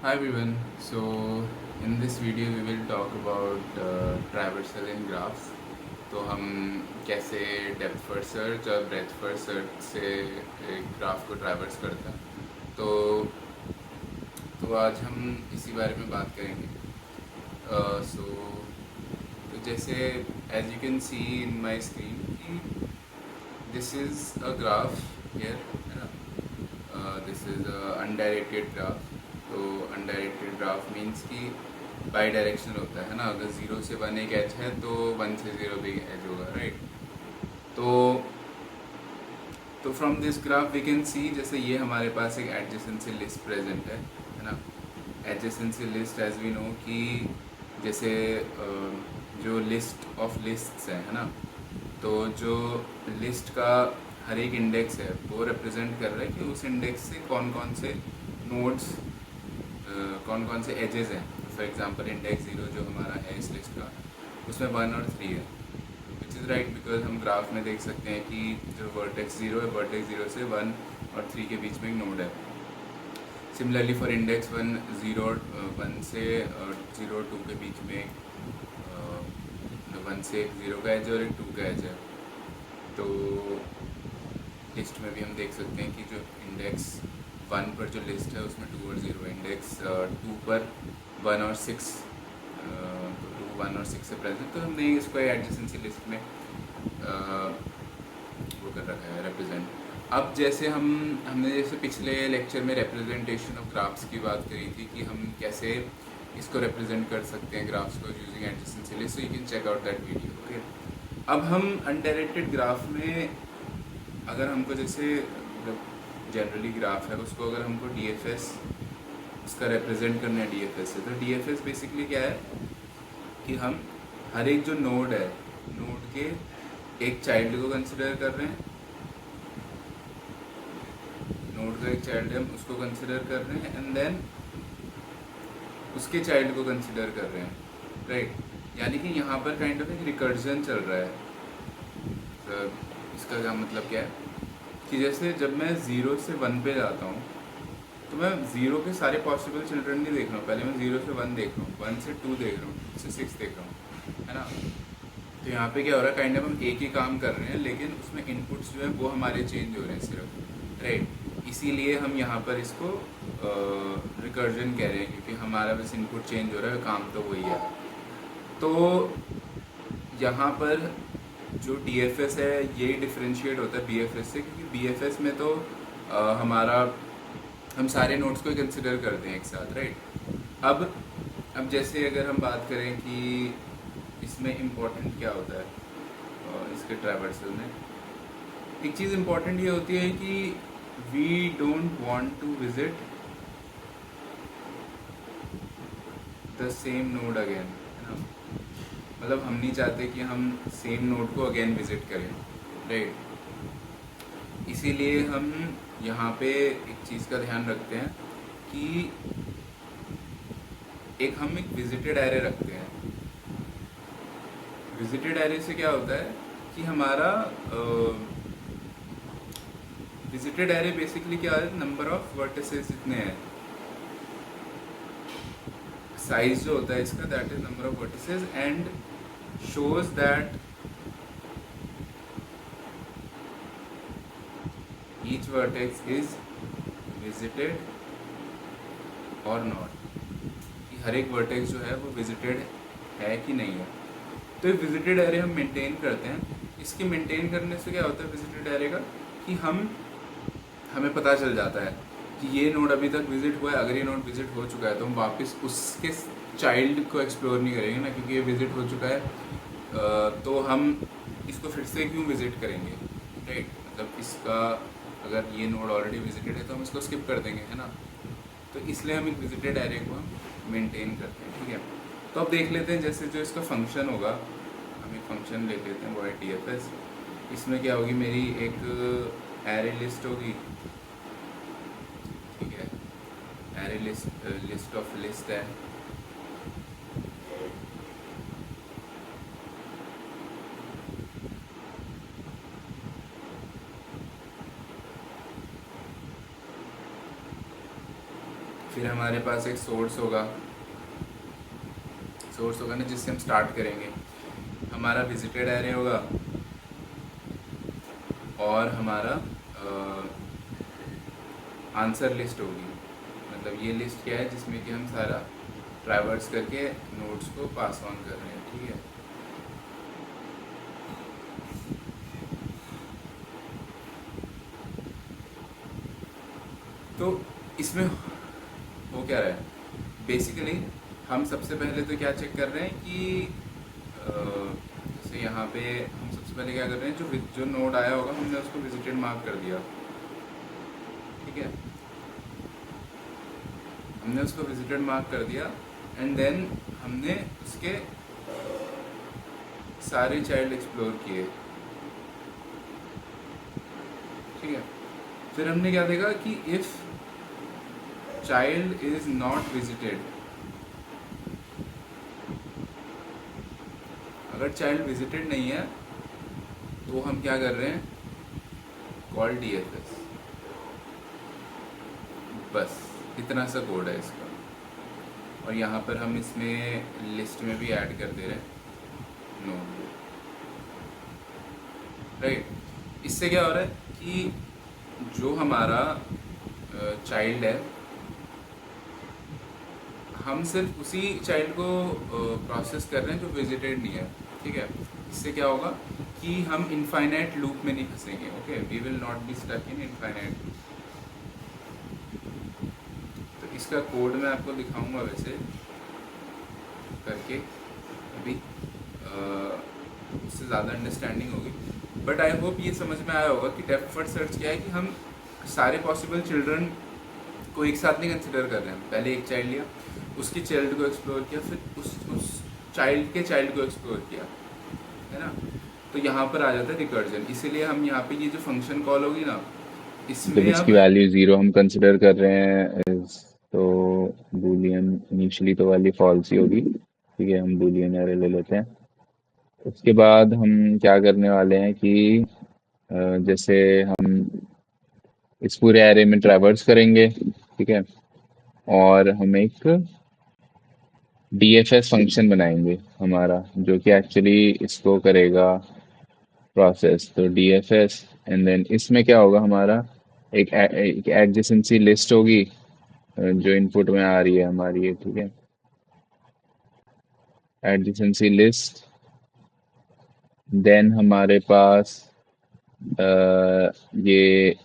Hi everyone. So in this video we will talk about traversal in graphs. तो हम कैसे depth first search और breath first search से एक graph को ट्रैवर्स करते हैं। तो आज हम इसी बारे में बात करेंगे। तो जैसे as you can see in my screen कि this is a graph here, है ना। This is a undirected graph. तो अनडायरेक्टेड ग्राफ मीन्स कि बाई डायरेक्शनल होता है ना। अगर 0 से 1 एक एज है तो 1 से 0 भी एज होगा, राइट। तो from this graph we can see, जैसे ये हमारे पास एक एडजेसेंसी लिस्ट प्रेजेंट है ना। Adjacency list as we know कि जैसे जो लिस्ट ऑफ लिस्ट्स है ना। तो जो लिस्ट का हर एक इंडेक्स है वो रिप्रेजेंट कर रहा है कि उस इंडेक्स से कौन कौन से नोड्स, कौन कौन से एजेस हैं। फॉर एग्जांपल इंडेक्स 0 जो हमारा है इस लिस्ट का, उसमें 1 और 3 है, विच इज़ राइट बिकॉज हम ग्राफ में देख सकते हैं कि जो वर्टेक्स 0 है, वर्टेक्स 0 से 1 और 3 के बीच में एक नोड है। सिमिलरली फॉर इंडेक्स 1, 1 से 0 2 के बीच में 1 से 0 का एज और एक 2 का एज है। तो लिस्ट में भी हम देख सकते हैं कि जो इंडेक्स 1 पर जो लिस्ट है उसमें 2 और 0 है। इंडेक्स 2 पर 1 और 6, तो 2, 1 और 6 से प्रेजेंट, तो हमने इसको एडजेसेंसी लिस्ट में वो कर रखा है रिप्रेजेंट। अब जैसे हमने जैसे पिछले लेक्चर में रिप्रेजेंटेशन ऑफ ग्राफ्स की बात करी थी कि हम कैसे इसको रिप्रेजेंट कर सकते हैं ग्राफ्स को using adjacency list, so you can check out that video. Okay, अब हम अनडायरेक्टेड ग्राफ में अगर हमको जैसे जनरली ग्राफ है उसको अगर हमको DFS उसका रिप्रेजेंट करना है DFS से, तो DFS बेसिकली क्या है कि हम हर एक जो नोड है, नोड के एक चाइल्ड को कंसिडर कर रहे हैं। नोड का एक चाइल्ड है, हम उसको कंसिडर कर रहे हैं एंड देन उसके चाइल्ड को कंसिडर कर रहे हैं, राइट। यानी कि यहाँ पर काइंड ऑफ एक रिकर्जन चल रहा है। तो इसका क्या मतलब क्या है कि जैसे जब मैं 0 से 1 पे जाता हूँ तो मैं 0 के सारे पॉसिबल चिल्ड्रन नहीं देख रहा हूँ, पहले मैं 0 से 1 देख रहा हूँ, 1 से 2 देख रहा हूँ, 2 से 6 देख रहा हूँ, है ना। तो यहाँ पे क्या हो रहा है, काइंड ऑफ हम एक ही काम कर रहे हैं लेकिन उसमें इनपुट्स जो है वो हमारे चेंज हो रहे हैं सिर्फ, राइट। इसीलिए हम यहाँ पर इसको रिकर्जन कह रहे हैं, क्योंकि हमारा बस इनपुट चेंज हो रहा है, काम तो वही है। तो यहाँ पर जो DFS है यही डिफ्रेंशिएट होता है BFS से, क्योंकि BFS में तो हमारा हम सारे नोट्स को कंसिडर करते हैं एक साथ, राइट। अब जैसे अगर हम बात करें कि इसमें इम्पोर्टेंट क्या होता है इसके ट्रैवर्सल में, एक चीज़ इम्पोर्टेंट ये होती है कि we don't want to visit the same node again, है ना। मतलब हम नहीं चाहते कि हम सेम नोड को अगेन विजिट करें, राइट। इसीलिए हम यहाँ पे एक चीज़ का ध्यान रखते हैं कि हम एक विजिटेड एरे रखते हैं। विजिटेड एरे से क्या होता है कि हमारा विजिटेड एरे बेसिकली क्या है, नंबर ऑफ वर्टिसेस जितने हैं, साइज जो होता है इसका, that is number of vertices and shows that each vertex is visited or not, कि हर एक वर्टेक्स जो है वो विजिटेड है कि नहीं है। तो ये विजिटेड एरे हम मेंटेन करते हैं। इसके मेंटेन करने से क्या होता है विजिटेड एरे का, कि हमें पता चल जाता है कि ये नोड अभी तक विजिट हुआ है। अगर ये नोड विजिट हो चुका है तो हम वापस उसके चाइल्ड को एक्सप्लोर नहीं करेंगे ना, क्योंकि ये विजिट हो चुका है। तो हम इसको फिर से क्यों विजिट करेंगे, राइट। मतलब इसका अगर ये नोड ऑलरेडी विजिटेड है तो हम इसको स्किप कर देंगे, है ना। तो इसलिए हम एक विजिटेड एरे को हम मेंटेन करते हैं, ठीक है। तो अब देख लेते हैं जैसे जो इसका फंक्शन होगा, हम एक फंक्शन ले लेते हैं वो है DFS। इसमें क्या होगी, मेरी एक एरे लिस्ट होगी, ठीक है। एरे लिस्ट ऑफ लिस्ट है, फिर हमारे पास एक सोर्स होगा ना जिससे हम स्टार्ट करेंगे। हमारा विजिटेड एरे होगा और हमारा आंसर लिस्ट होगी। मतलब ये लिस्ट क्या है जिसमें कि हम सारा ट्रैवर्स करके नोट्स को पास ऑन कर रहे हैं, ठीक है। तो इसमें हो क्या रहा है बेसिकली, हम सबसे पहले तो क्या चेक कर रहे हैं कि जैसे यहाँ पे हम सबसे पहले क्या कर रहे हैं, जो नोड आया होगा हमने उसको विजिटेड मार्क कर दिया, ठीक है। हमने उसको विजिटेड मार्क कर दिया एंड देन हमने उसके सारे चाइल्ड एक्सप्लोर किए, ठीक है। फिर हमने क्या देखा कि if child is not visited, अगर चाइल्ड विजिटेड नहीं है तो हम क्या कर रहे हैं, कॉल DFS। बस इतना सा कोड है इसका। और यहाँ पर हम इसमें लिस्ट में भी ऐड कर दे रहे हैं नोड, राइट। इससे क्या हो रहा है कि जो हमारा चाइल्ड है, हम सिर्फ उसी चाइल्ड को प्रोसेस कर रहे हैं जो विजिटेड नहीं है, ठीक है। इससे क्या होगा कि हम इनफाइनाइट लूप में नहीं फंसेंगे, okay. We will not be stuck in infinite loop. तो इसका कोड मैं आपको दिखाऊंगा वैसे करके अभी, उससे ज़्यादा अंडरस्टैंडिंग होगी। बट आई होप ये समझ में आया होगा कि डेप्थ फर्स्ट सर्च क्या है, कि हम सारे पॉसिबल चिल्ड्रन को एक साथ नहीं कंसिडर कर रहे हैं। पहले एक चाइल्ड लिया, उसकी चाइल्ड को एक्सप्लोर किया, फिर उस चाइल्ड के चाइल्ड को एक्सप्लोर किया, है ना। तो यहाँ पर आ जाता है रिकर्जन। इसीलिए हम यहाँ पे ये जो फंक्शन कॉल होगी ना, जब इसमें इसकी अब वैल्यू जीरो हम कंसिडर कर रहे हैं इस, तो बूलियन इनिशियली तो वैल्यू फॉल्स ही होगी, ठीक है। हम बूलियन एरे ले लेते हैं। उसके बाद हम क्या करने वाले हैं कि जैसे हम इस पूरे एरे में ट्रैवर्स करेंगे, ठीक है। और हम एक DFS फंक्शन बनाएंगे हमारा, जो कि एक्चुअली इसको करेगा प्रोसेस। तो DFS एंड देन इसमें क्या होगा हमारा, एक एडजेसेंसी लिस्ट होगी जो इनपुट में आ रही है हमारी है, ठीक है। एडजेसेंसी लिस्ट, देन हमारे पास ये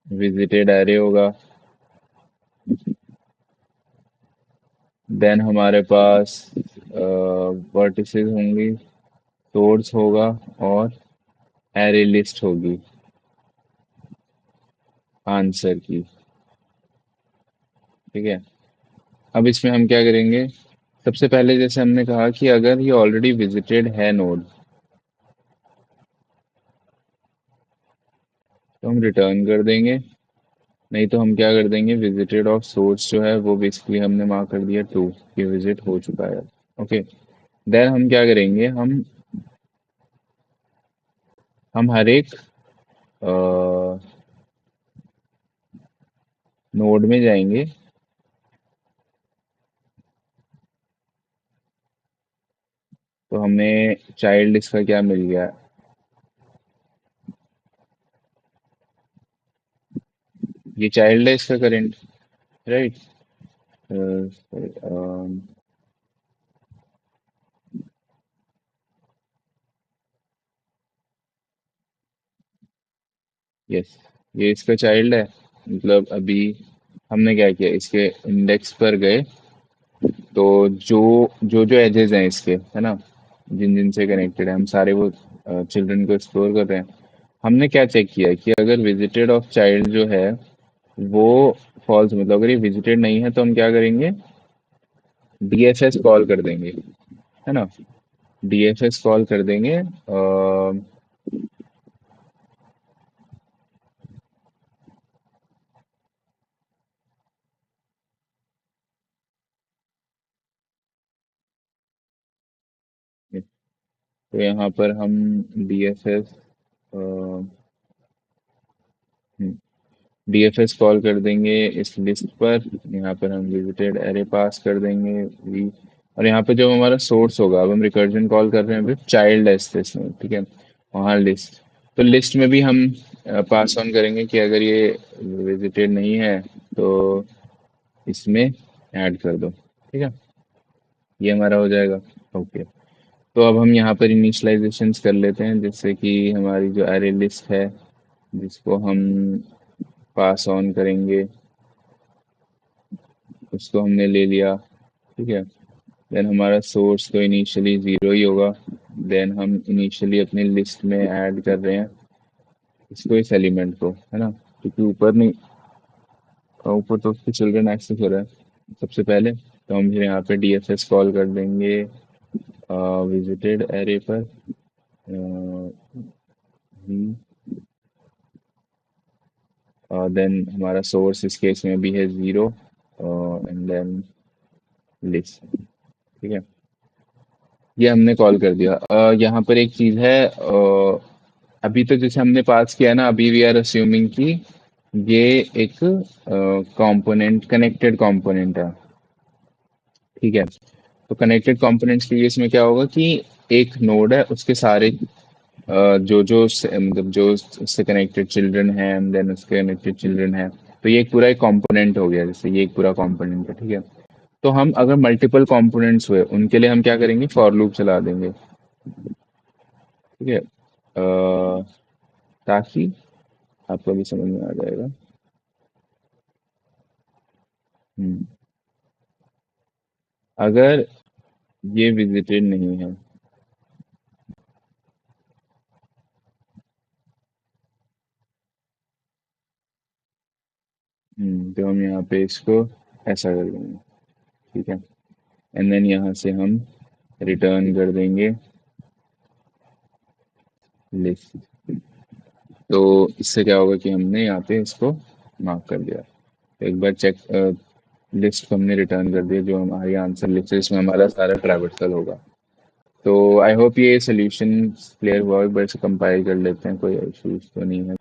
विजिटेड एरे होगा, देन हमारे पास वर्टिसेस होंगी, सोर्स होगा और एरे लिस्ट होगी आंसर की, ठीक है। अब इसमें हम क्या करेंगे, सबसे पहले जैसे हमने कहा कि अगर ये ऑलरेडी विजिटेड है नोड, तो हम रिटर्न कर देंगे। नहीं तो हम क्या कर देंगे, विजिटेड ऑफ सोर्स जो है वो बेसिकली हमने मार्क कर दिया ट्रू, कि विजिट हो चुका है, ओके। देन हम क्या करेंगे, हम हर एक नोड में जाएंगे, तो हमें चाइल्ड इसका क्या मिल गया, ये चाइल्ड है इसका करेंट, राइट। यस, ये इसका चाइल्ड है। मतलब अभी हमने क्या किया, इसके इंडेक्स पर गए, तो जो जो जो एजेस हैं इसके, है ना, जिन जिन से कनेक्टेड है, हम सारे वो चिल्ड्रन को एक्सप्लोर कर रहे हैं। हमने क्या चेक किया कि अगर विजिटेड ऑफ चाइल्ड जो है वो फॉल्स, मतलब अगर ये विजिटेड नहीं है, तो हम क्या करेंगे, DFS कॉल कर देंगे, है ना। DFS कॉल कर देंगे, तो यहाँ पर हम DFS डीएफएस कॉल कर देंगे इस लिस्ट पर। यहाँ पर हम विजिटेड एरे पास कर देंगे वी। और यहाँ पे जो हमारा सोर्स होगा, अब हम रिकर्जन कॉल कर रहे हैं, फिर चाइल्ड है इसमें, ठीक है, वहाँ लिस्ट। तो लिस्ट में भी हम पास ऑन करेंगे कि अगर ये विजिटेड नहीं है तो इसमें ऐड कर दो, ठीक है। ये हमारा हो जाएगा। ओके। तो अब हम यहाँ पर इनिशियलाइजेशंस कर लेते हैं, जैसे कि हमारी जो एरे लिस्ट है जिसको हम पास ऑन करेंगे, उसको हमने ले लिया, ठीक है। देन हमारा सोर्स तो इनिशियली ज़ीरो ही होगा। देन हम इनिशियली अपनी लिस्ट में ऐड कर रहे हैं इसको, इस एलिमेंट को, है ना, क्योंकि ऊपर नहीं, ऊपर तो उसके चिल्ड्रन एक्सेस हो रहा है सबसे पहले। तो हम फिर यहाँ पे डीएफएस कॉल कर देंगे विजिटेड एरे पर। और देन हमारा सोर्स इस केस में भी है ज़ीरो, एंड देन लिस्ट, ठीक है। ये हमने कॉल कर दिया। यहाँ पर एक चीज़ है, अभी तो जैसे हमने पास किया ना, अभी वी आर अज्यूमिंग कि ये एक कंपोनेंट, कनेक्टेड कंपोनेंट है, ठीक है। तो कनेक्टेड कंपोनेंट्स के केस में क्या होगा कि एक नोड है, उसके सारे मतलब जो उससे कनेक्टेड चिल्ड्रन है, एंड देन उसके कनेक्टेड चिल्ड्रन है। तो ये एक पूरा एक कंपोनेंट हो गया, जैसे ये एक पूरा कंपोनेंट है, ठीक है। तो हम अगर मल्टीपल कंपोनेंट्स हुए उनके लिए हम क्या करेंगे, फॉर लूप चला देंगे, ठीक है। ताकि आपको भी समझ में आ जाएगा। हम्म, अगर ये विजिटेड नहीं है, तो हम यहाँ पे इसको ऐसा कर देंगे, ठीक है। एंड देन यहाँ से हम रिटर्न कर देंगे लिस्ट। तो इससे क्या होगा कि हमने यहाँ पे इसको मार्क कर दिया। तो एक बार चेक, लिस्ट को हमने रिटर्न कर दिया, जो हमारी आंसर लिस्ट है इसमें हमारा सारा ट्रैवर्सल होगा। तो आई होप ये सोल्यूशन क्लियर हुआ। एक बार इसे कंपाइल कर लेते हैं, कोई इश्यूज तो नहीं है।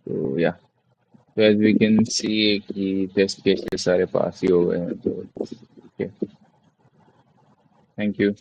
तो या, तो एज वी कैन सी कि टेस्ट केसेस सारे पास ही हो गए हैं, तो ओके, थैंक यू।